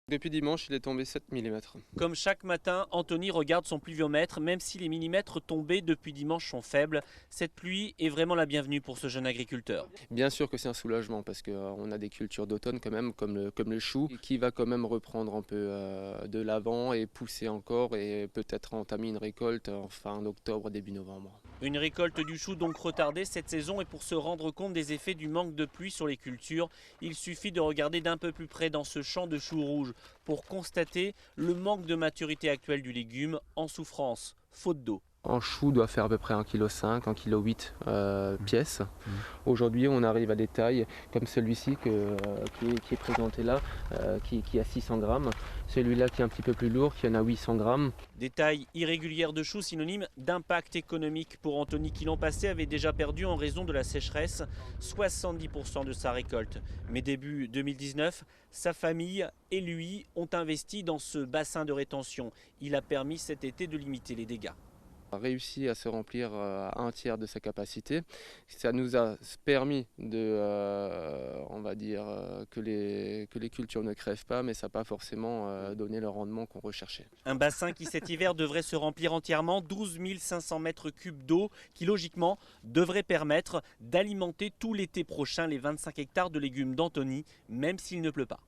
Depuis dimanche, il est tombé 7 mm. Comme chaque matin, Anthony regarde son pluviomètre, même si les millimètres tombés depuis dimanche sont faibles. Cette pluie est vraiment la bienvenue pour ce jeune agriculteur. Bien sûr que c'est un soulagement parce qu'on a des cultures d'automne quand même, comme le chou, qui va quand même reprendre un peu de l'avant et pousser encore et peut-être entamer une récolte en fin octobre, début novembre. Une récolte du chou donc retardée cette saison, et pour se rendre compte des effets du manque de pluie sur les cultures, il suffit de regarder d'un peu plus près dans ce champ de choux rouges pour constater le manque de maturité actuelle du légume en souffrance, faute d'eau. Un chou doit faire à peu près 1,5 kg, 1,8 kg pièce. Aujourd'hui, on arrive à des tailles comme celui-ci qui est présenté là, qui a 600 grammes. Celui-là qui est un petit peu plus lourd, qui en a 800 grammes. Des tailles irrégulières de choux synonyme d'impact économique pour Anthony qui l'an passé avait déjà perdu en raison de la sécheresse 70% de sa récolte. Mais début 2019, sa famille et lui ont investi dans ce bassin de rétention. Il a permis cet été de limiter les dégâts. A réussi à se remplir à un tiers de sa capacité. Ça nous a permis de, on va dire, que les cultures ne crèvent pas, mais ça n'a pas forcément donné le rendement qu'on recherchait. Un bassin qui cet hiver devrait se remplir entièrement, 12 500 mètres cubes d'eau, qui logiquement devrait permettre d'alimenter tout l'été prochain les 25 hectares de légumes d'Anthony, même s'il ne pleut pas.